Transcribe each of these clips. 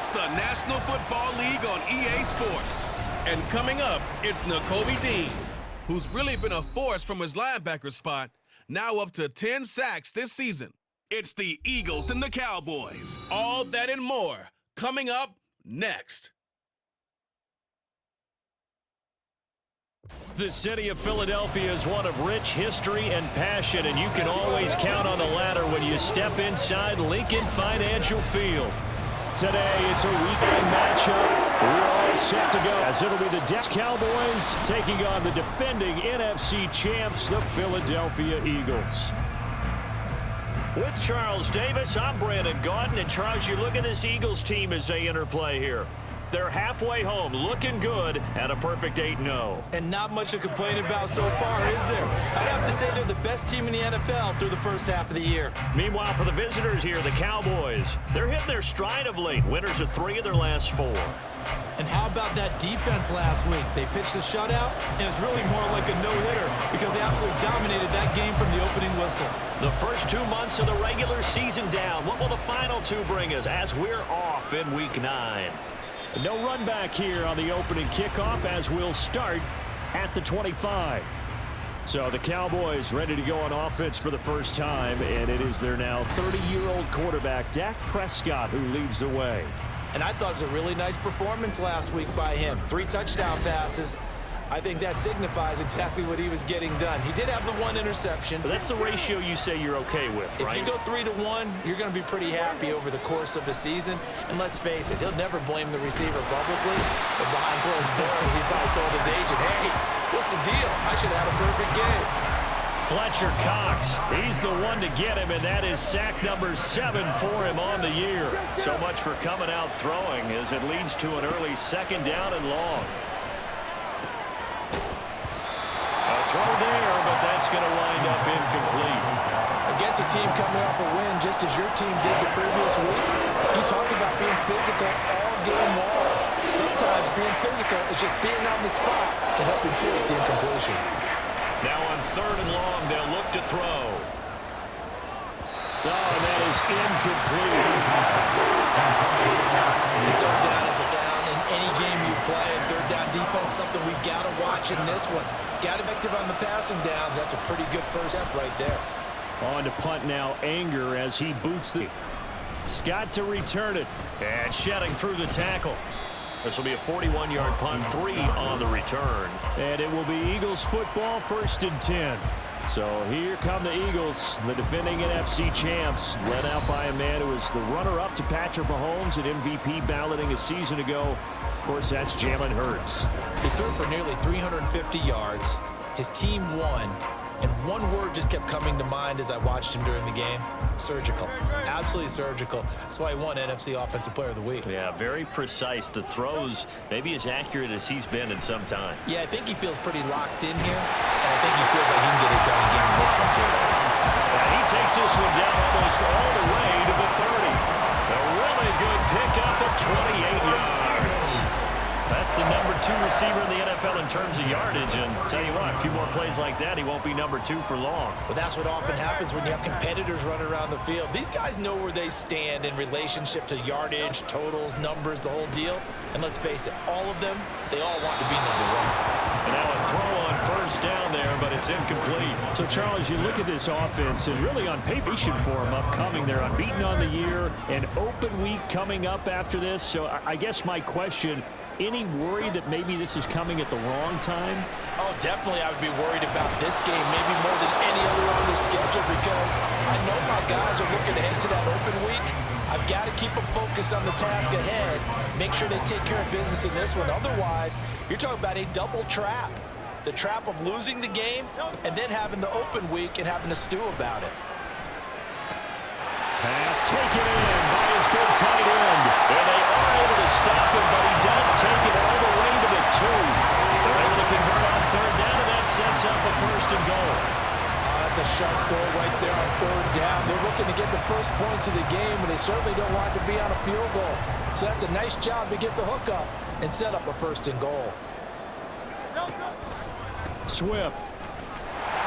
It's the National Football League on EA Sports. And coming up, it's Nakobe Dean, who's really been a force from his linebacker spot, now up to 10 sacks this season. It's the Eagles and the Cowboys. All that and more coming up next. The city of Philadelphia is one of rich history and passion, and you can always count on the latter when you step inside Lincoln Financial Field. Today, it's a weekend matchup. We're all set to go, as it'll be the Dallas Cowboys taking on the defending NFC champs, the Philadelphia Eagles. With Charles Davis, I'm Brandon Gaudin, and Charles, you look at this Eagles team as they interplay here. They're halfway home, looking good, at a perfect 8-0. And not much to complain about so far, is there? I'd have to say they're the best team in the NFL through the first half of the year. Meanwhile, for the visitors here, the Cowboys, they're hitting their stride of late. Winners of 3 of their last 4. And how about that defense last week? They pitched a shutout, and it's really more like a no-hitter because they absolutely dominated that game from the opening whistle. The first 2 months of the regular season down. What will the final 2 bring us as we're off in Week 9? No run back here on the opening kickoff as we'll start at the 25. So the Cowboys ready to go on offense for the first time, and it is their now 30-year-old quarterback, Dak Prescott, who leads the way. And I thought it was a really nice performance last week by him. 3 touchdown passes. I think that signifies exactly what he was getting done. He did have the 1 interception. But that's the ratio you say you're okay with, right? If you go 3-1, you're going to be pretty happy over the course of the season. And let's face it, he'll never blame the receiver publicly. But behind closed doors, he probably told his agent, hey, what's the deal? I should have had a perfect game. Fletcher Cox, he's the one to get him, and that is sack number 7 for him on the year. So much for coming out throwing as it leads to an early 2nd down and long. Throw there, but that's going to wind up incomplete. Against a team coming off a win, just as your team did the previous week, you talked about being physical all game long. Sometimes being physical is just being on the spot and helping force the incompletion. Now on 3rd and long, they'll look to throw. Oh, that is incomplete. And 3rd down is a down in any game you play. And 3rd down defense, something we've got to watch in this one. Got him active on the passing downs. That's a pretty good first step right there. On to punt now, Anger as he boots the Scott to return it. And shedding through the tackle. This will be a 41-yard punt, 3 on the return. And it will be Eagles football, 1st and 10. So here come the Eagles, the defending NFC champs, led out by a man who was the runner-up to Patrick Mahomes at MVP balloting a season ago. Of course, that's Jalen Hurts. He threw for nearly 350 yards. His team won. And one word just kept coming to mind as I watched him during the game. Surgical. Absolutely surgical. That's why he won NFC Offensive Player of the Week. Yeah, very precise. The throws maybe as accurate as he's been in some time. Yeah, I think he feels pretty locked in here. And I think he feels like he can get it done again in this one, too. And he takes this one down almost all the way to the 30. A really good pickup at 28 yards. That's the number 2 receiver in the NFL in terms of yardage. And tell you what, a few more plays like that, he won't be number 2 for long. Well, that's what often happens when you have competitors running around the field. These guys know where they stand in relationship to yardage, totals, numbers, the whole deal. And let's face it, all of them, they all want to be number 1. And now a throw on 1st down there, but it's incomplete. So, Charles, you look at this offense, and really on paper, for them upcoming. They're unbeaten on the year, an open week coming up after this. So I guess my question, any worry that maybe this is coming at the wrong time? Oh, definitely I would be worried about this game, maybe more than any other on the schedule, because I know my guys are looking ahead to that open week. I've got to keep them focused on the task ahead, make sure they take care of business in this one. Otherwise, you're talking about a double trap. The trap of losing the game and then having the open week and having to stew about it. Pass taken in by his big tight end. And they are able to stop him, but he does take it all the way to the 2. They're able to convert on 3rd down, and that sets up a 1st and goal. That's a sharp throw right there on 3rd down. They're looking to get the first points of the game, and they certainly don't want it to be on a field goal. So that's a nice job to get the hook up and set up a 1st and goal. Swift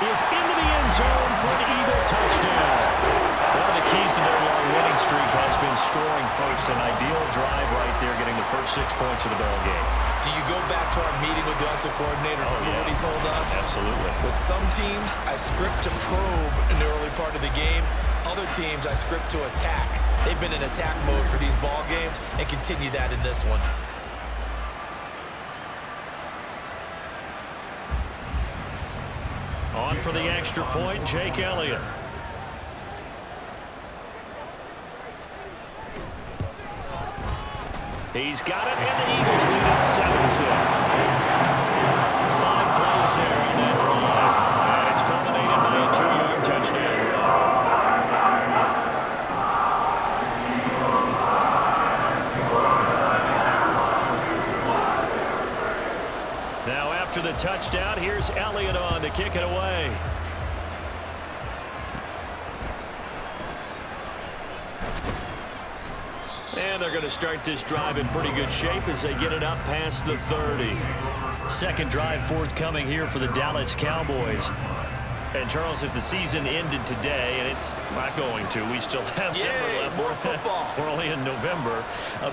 is into the end zone for an Eagle touchdown. One of the keys to their long winning streak has been scoring first. An ideal drive right there, getting the first 6 points of the ball game. Do you go back to our meeting with the offensive coordinator? Remember what he told us? Absolutely. With some teams, I script to probe in the early part of the game. Other teams, I script to attack. They've been in attack mode for these ball games and continue that in this one. On for the extra point, Jake Elliott. He's got it, and the Eagles lead at 7-2. 5 plays there on that drive, and it's culminated by a 2-yard touchdown. Now after the touchdown, here's Elliott on to kick it away. And they're going to start this drive in pretty good shape as they get it up past the 30. Second drive forthcoming here for the Dallas Cowboys. And, Charles, if the season ended today, and it's not going to, we still have several left. More football. We're only in November,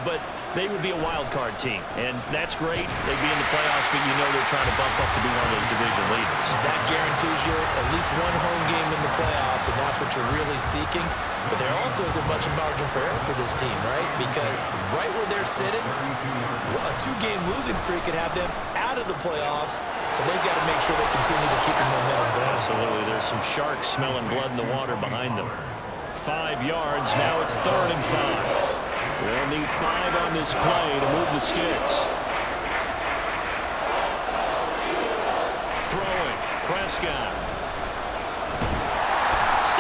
but they would be a wild card team, and that's great. They'd be in the playoffs, but you know they're trying to bump up to be one of those division leaders. That guarantees you at least one home game in the playoffs, and that's what you're really seeking. But there also isn't much margin for error for this team, right? Because right where they're sitting, a 2-game losing streak could have them out of the playoffs, so they've got to make sure they continue to keep the momentum going. Absolutely. There's some sharks smelling blood in the water behind them. 5 yards. Now it's 3rd and 5. They'll need 5 on this play to move the sticks. Throwing. Prescott.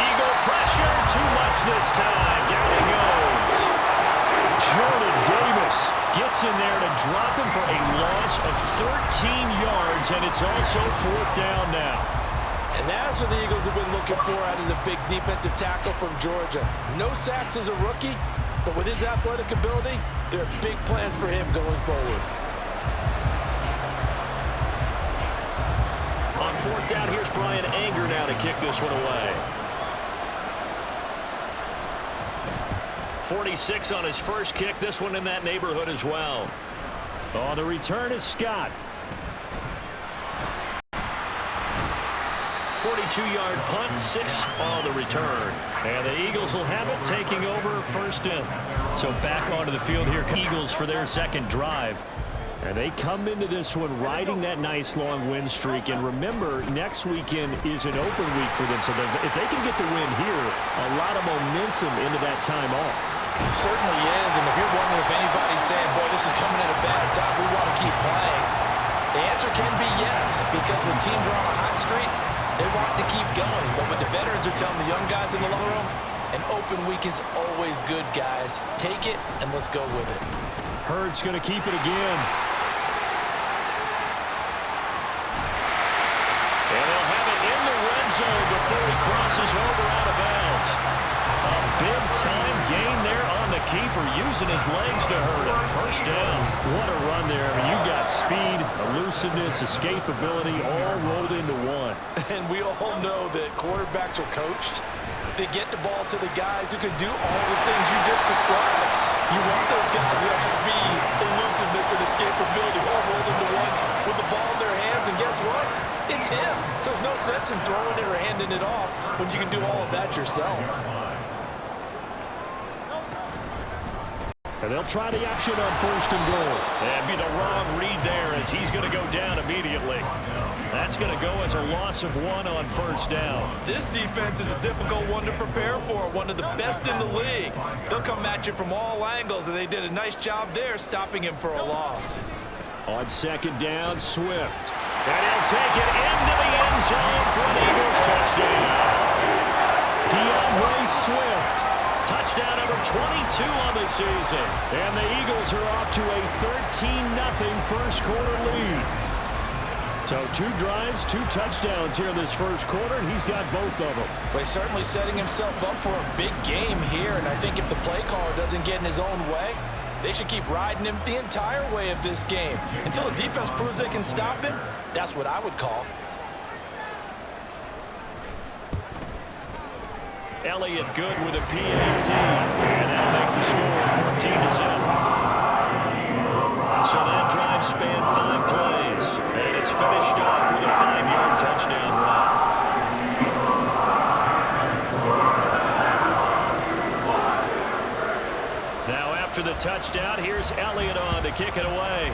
Eagle pressure. Too much this time. Down he goes. Jordan Davis gets in there to drop him for a loss of 13 yards, and it's also 4th down now. And that's what the Eagles have been looking for out of the big defensive tackle from Georgia. No sacks as a rookie, but with his athletic ability, there are big plans for him going forward. On 4th down, here's Brian Anger now to kick this one away. 46 on his first kick. This one in that neighborhood as well. On the return is Scott. 42-yard punt, 6 on the return. And the Eagles will have it, taking over 1st down. So back onto the field here, Eagles for their second drive. And they come into this one riding that nice long win streak. And remember, next weekend is an open week for them. So if they can get the win here, a lot of momentum into that time off. It certainly is. And if you're wondering if anybody's saying, boy, this is coming at a bad time, we want to keep playing, the answer can be yes. Because when teams are on a hot streak, they want to keep going. But what the veterans are telling the young guys in the locker room, an open week is always good, guys. Take it, and let's go with it. Hurd's going to keep it again. And they'll have it in the red zone before he crosses over out of bounds. A big-time gain there on the keeper, using his legs to hurt him. 1st down. What a run there. I mean, you got speed, elusiveness, escapability, all rolled into one. And we all know that quarterbacks are coached. They get the ball to the guys who can do all the things you just described. You want those guys who have speed, elusiveness, and escapability all rolled into one with the ball in their hands. And guess what? It's him. So there's no sense in throwing it or handing it off when you can do all of that yourself. And they'll try the option on 1st and goal. That'd be the wrong read there as he's going to go down immediately. That's going to go as a loss of 1 on 1st down. This defense is a difficult one to prepare for, one of the best in the league. They'll come at you from all angles, and they did a nice job there stopping him for a loss. On 2nd down, Swift. And he'll take it into the end zone for an Eagles touchdown. DeAndre Swift. Touchdown number 22 on the season. And the Eagles are off to a 13-0 first quarter lead. So 2 drives, 2 touchdowns here in this first quarter, and he's got both of them. Well, he's certainly setting himself up for a big game here, and I think if the play caller doesn't get in his own way, they should keep riding him the entire way of this game. Until the defense proves they can stop him, that's what I would call. Elliott good with a PAT, and that'll make the score for After the touchdown, here's Elliott on to kick it away.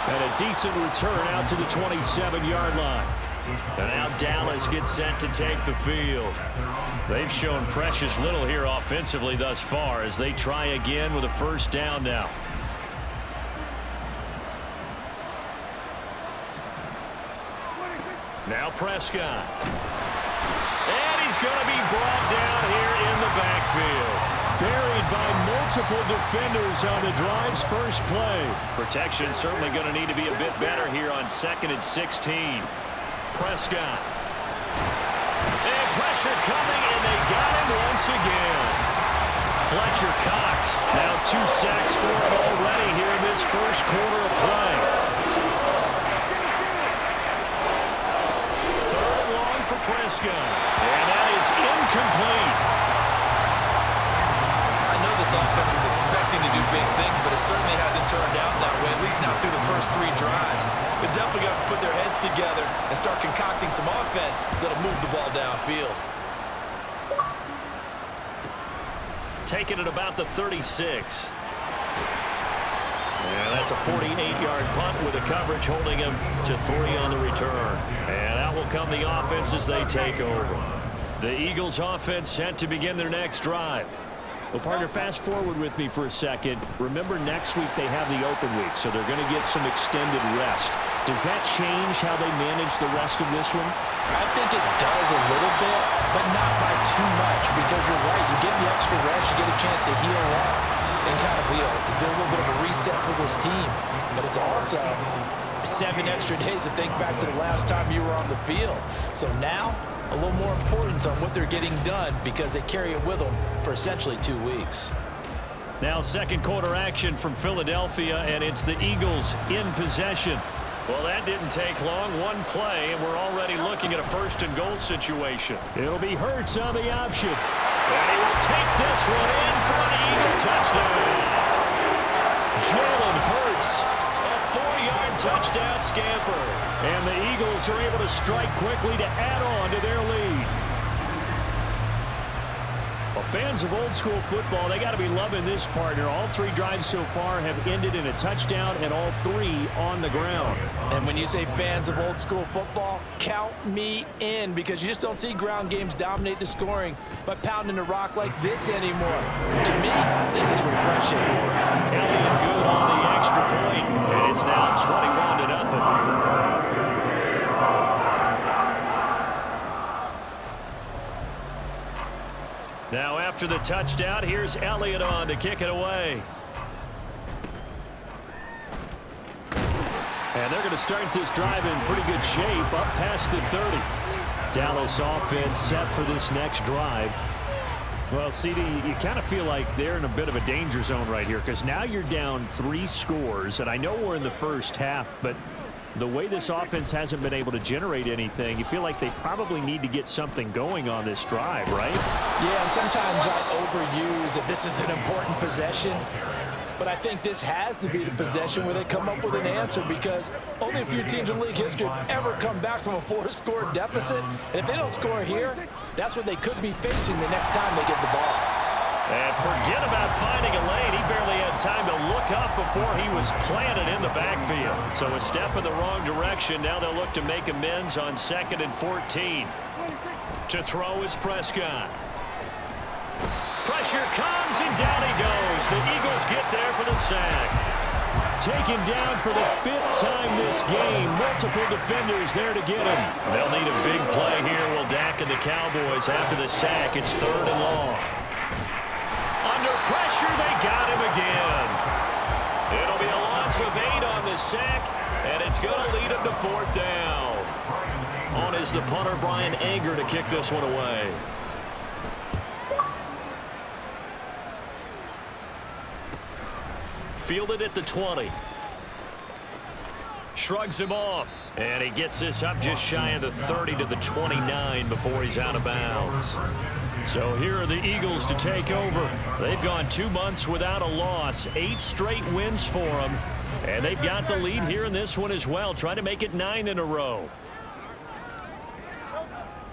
And a decent return out to the 27-yard line. And now Dallas gets set to take the field. They've shown precious little here offensively thus far as they try again with a first down now. Now Prescott. And he's going to be brought down here in the backfield. Buried by multiple defenders on the drive's first play. Protection certainly going to need to be a bit better here on 2nd and 16. Prescott. And pressure coming, and they got him once again. Fletcher Cox. Now 2 sacks for him already here in this first quarter of play. 3rd and long for Prescott. And that is incomplete. I know this offense was expecting to do big things, but it certainly hasn't turned out that way, at least not through the first 3 drives. They're definitely going to have to put their heads together and start concocting some offense that'll move the ball downfield. Taking it about the 36. And that's a 48-yard punt with the coverage holding him to 3 on the return. And out will come the offense as they take over. The Eagles offense set to begin their next drive. Well, partner, fast forward with me for a second. Remember, next week they have the open week, so they're going to get some extended rest. Does that change how they manage the rest of this one? I think it does a little bit, but not by too much, because you're right. You get the extra rest, you get a chance to heal up and kind of do a little bit of a reset for this team. But it's also 7 extra days to think back to the last time you were on the field. So now, a little more importance on what they're getting done because they carry it with them for essentially 2 weeks. Now second quarter action from Philadelphia, and it's the Eagles in possession. Well, that didn't take long. 1 play, and we're already looking at a 1st and goal situation. It'll be Hurts on the option. And he will take this one in for an Eagle touchdown. Jalen Hurts, a 4-yard touchdown scamper. And the Eagles are able to strike quickly to add on to their lead. Well, fans of old school football, they got to be loving this, partner. All 3 drives so far have ended in a touchdown, and all 3 on the ground. And when you say fans of old school football, count me in, because you just don't see ground games dominate the scoring by pounding the rock like this anymore. To me, this is refreshing. Elliott good on the extra point, and it's now 21-0. Now after the touchdown, here's Elliott on to kick it away. And they're going to start this drive in pretty good shape, up past the 30. Dallas offense set for this next drive. Well, CD, you kind of feel like they're in a bit of a danger zone right here, because now you're down 3 scores, and I know we're in the first half, but the way this offense hasn't been able to generate anything, you feel like they probably need to get something going on this drive, right? Yeah, and sometimes I overuse that this is an important possession, but I think this has to be the possession where they come up with an answer, because only a few teams in league history have ever come back from a 4-score deficit, and if they don't score here, that's what they could be facing the next time they get the ball. And forget about finding a lane. He barely had time to look up before he was planted in the backfield. So a step in the wrong direction. Now they'll look to make amends on 2nd and 14. To throw is Prescott. Pressure comes, and down he goes. The Eagles get there for the sack. Taken down for the 5th time this game. Multiple defenders there to get him. They'll need a big play here. Will Dak and the Cowboys after the sack. It's 3rd and long. Under pressure, they got him again. It'll be a loss of 8 on the sack, and it's going to lead him to 4th down. On is the punter, Brian Anger, to kick this one away. Fielded at the 20. Shrugs him off, and he gets this up just shy of the 30 to the 29 before he's out of bounds. So here are the Eagles to take over. They've gone 2 months without a loss, 8 straight wins for them, and they've got the lead here in this one as well, trying to make it 9 in a row.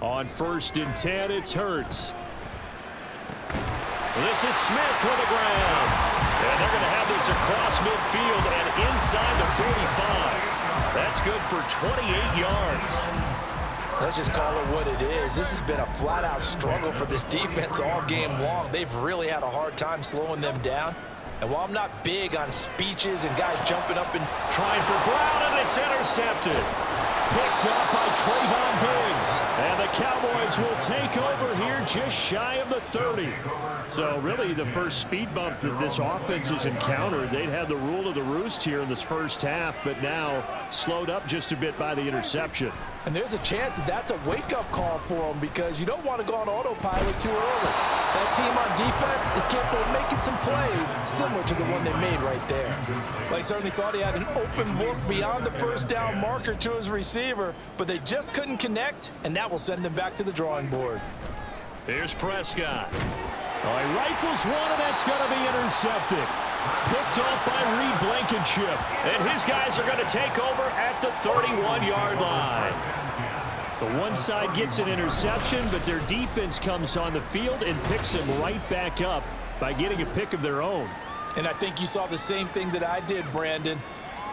On 1st and 10, it's Hurts. This is Smith with the ground. And they're going to have this across midfield and inside the 45. That's good for 28 yards. Let's just call it what it is. This has been a flat-out struggle for this defense all game long. They've really had a hard time slowing them down. And while I'm not big on speeches and guys jumping up and trying for Brown, and it's intercepted. Picked up by Trayvon Diggs. And the Cowboys will take over here just shy of the 30. So really the first speed bump that this offense has encountered, they'd had the rule of the roost here in this first half, but now slowed up just a bit by the interception. And there's a chance that that's a wake-up call for them because you don't want to go on autopilot too early. That team on defense is capable of making some plays similar to the one they made right there. They certainly thought he had an open look beyond the first down marker to his receiver, but they just couldn't connect, and that will send them back to the drawing board. Here's Prescott. Oh, he rifles one, and that's going to be intercepted. Picked off by Reed Blankenship. And his guys are going to take over at the 31-yard line. The one side gets an interception, but their defense comes on the field and picks him right back up by getting a pick of their own. And I think you saw the same thing that I did, Brandon.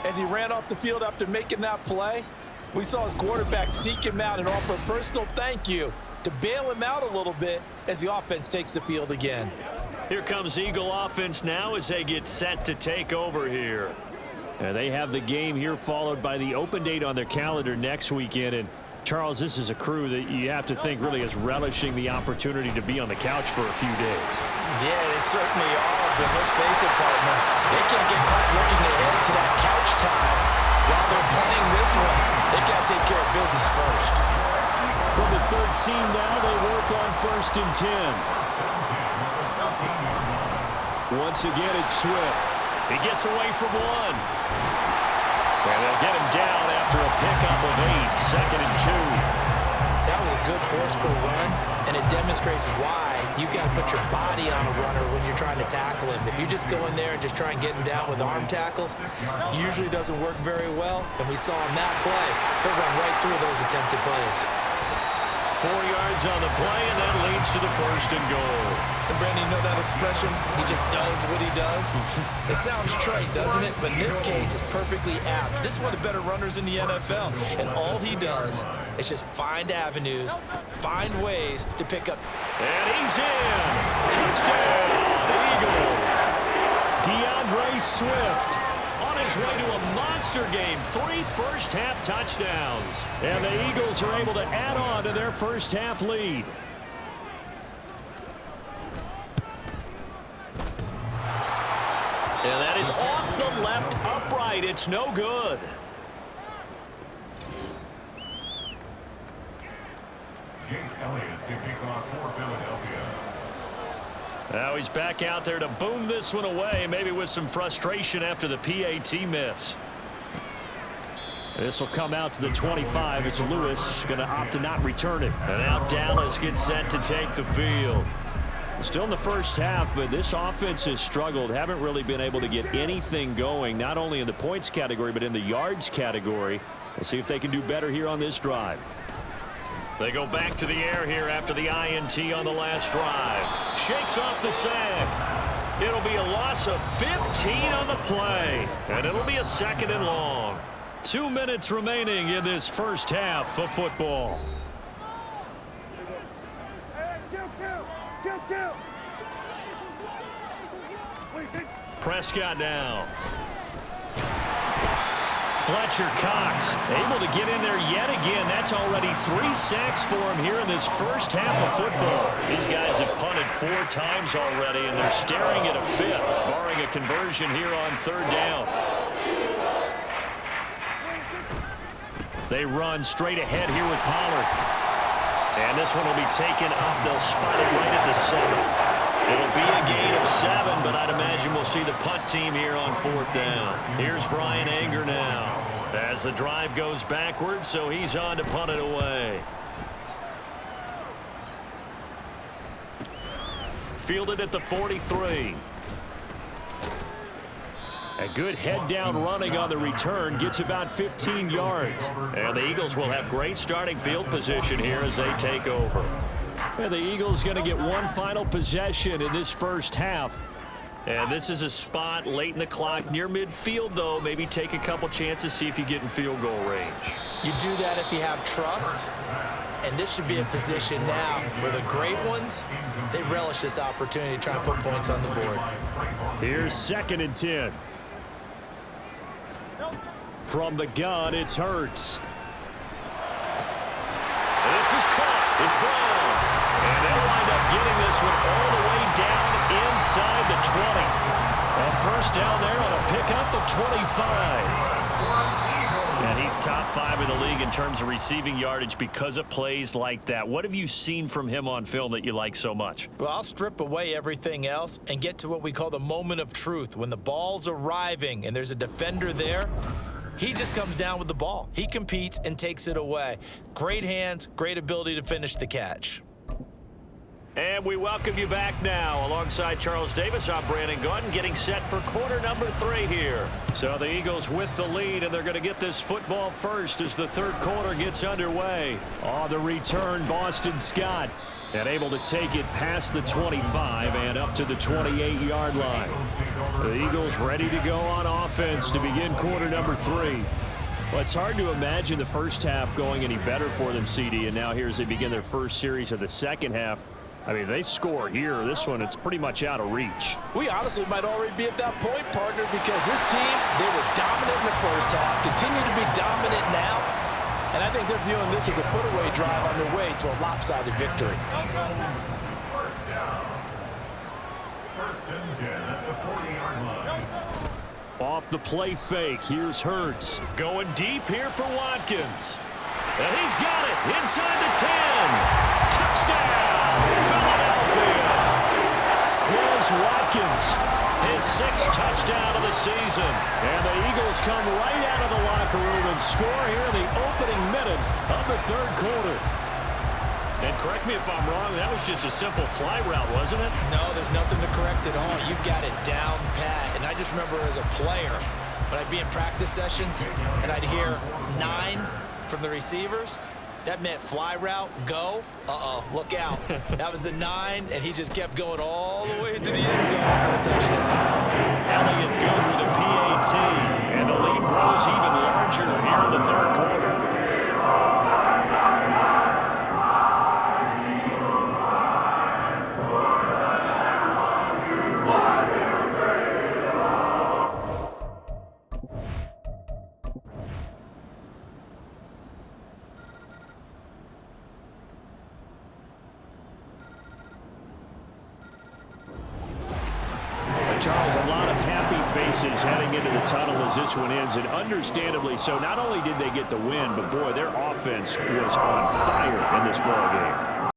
As he ran off the field after making that play, we saw his quarterback seek him out and offer a personal thank you to bail him out a little bit as the offense takes the field again. Here comes Eagle offense now as they get set to take over here. And they have the game here followed by the open date on their calendar next weekend. And Charles, this is a crew that you have to think really is relishing the opportunity to be on the couch for a few days. Yeah, they certainly are, but let's face it, partner. They can't get caught looking ahead to that couch time while they're playing this one. They got to take care of business first. From the 13 now, they work on 1st and 10. Once again, it's Swift. He gets away from one. And they'll get him down after a pickup of 8, 2nd and 2. That was a good forceful run, and it demonstrates why you've got to put your body on a runner when you're trying to tackle him. If you just go in there and just try and get him down with arm tackles, usually doesn't work very well, and we saw in that play, he'll run right through those attempted plays. 4 yards on the play, and that leads to the 1st and goal. And Brandon, you know that expression? He just does what he does. It sounds trite, doesn't it? But in this case, it's perfectly apt. This is one of the better runners in the NFL, and all he does is just find avenues, find ways to pick up. And he's in. Touchdown, Eagles. DeAndre Swift on his way to a monster game. 3 first-half touchdowns. And the Eagles are able to add on to their first-half lead. And that is off the left upright. It's no good. Now he's back out there to boom this one away, maybe with some frustration after the PAT miss. This will come out to the 25. It's Lewis going to opt to not return it. And now Dallas gets set to take the field. Still in the first half, but this offense has struggled. Haven't really been able to get anything going, not only in the points category, but in the yards category. We'll see if they can do better here on this drive. They go back to the air here after the INT on the last drive. Shakes off the sack. It'll be a loss of 15 on the play, and it'll be a 2nd and long. 2 minutes remaining in this first half of football. Prescott now. Fletcher Cox able to get in there yet again. That's already 3 sacks for him here in this first half of football. These guys have punted 4 times already, and they're staring at a 5th, barring a conversion here on 3rd down. They run straight ahead here with Pollard. And this one will be taken up. They'll spot it right at the 7. It'll be a gain of 7, but I'd imagine we'll see the punt team here on 4th down. Here's Brian Anger now as the drive goes backwards, so he's on to punt it away. Fielded at the 43. A good head-down running on the return gets about 15 yards. And the Eagles will have great starting field position here as they take over. And the Eagles going to get one final possession in this first half. And this is a spot late in the clock near midfield, though. Maybe take a couple chances, see if you get in field goal range. You do that if you have trust. And this should be a position now where the great ones, they relish this opportunity to try and put points on the board. Here's 2nd and 10. From the gun, it's Hurts. This is caught. It's blown. And they'll wind up getting this one all the way down inside the 20. And first down there on a pickup of 25. And he's top 5 in the league in terms of receiving yardage because of plays like that. What have you seen from him on film that you like so much? Well, I'll strip away everything else and get to what we call the moment of truth. When the ball's arriving and there's a defender there, he just comes down with the ball. He competes and takes it away. Great hands, great ability to finish the catch. And we welcome you back now. Alongside Charles Davis, I'm Brandon Gunn, getting set for quarter number 3 here. So the Eagles with the lead, and they're going to get this football first as the third quarter gets underway. On the return, Boston Scott, and able to take it past the 25 and up to the 28-yard line. The Eagles ready to go on offense to begin quarter number 3. Well, it's hard to imagine the first half going any better for them, CD, and now here as they begin their first series of the second half. I mean, they score here. This one, it's pretty much out of reach. We honestly might already be at that point, partner, because this team, they were dominant in the first half, continue to be dominant now, and I think they're viewing this as a put-away drive on their way to a lopsided victory. First and 10 at the 40-yard line. Off the play fake, here's Hurts. Going deep here for Watkins. And he's got it inside the 10. Touchdown, Philadelphia. Quez Watkins, his 6th touchdown of the season. And the Eagles come right out of the locker room and score here in the opening minute of the third quarter. And correct me if I'm wrong, that was just a simple fly route, wasn't it? No, there's nothing to correct at all. You've got it down pat. And I just remember as a player, when I'd be in practice sessions and I'd hear 9 from the receivers, that meant fly route, go, look out. That was the 9, and he just kept going all the way into the end zone for the touchdown. Elliott good with a PAT, and the lead grows even larger here in the third quarter. Charles, a lot of happy faces heading into the tunnel as this one ends, and understandably so. Not only did they get the win, but boy, their offense was on fire in this ballgame.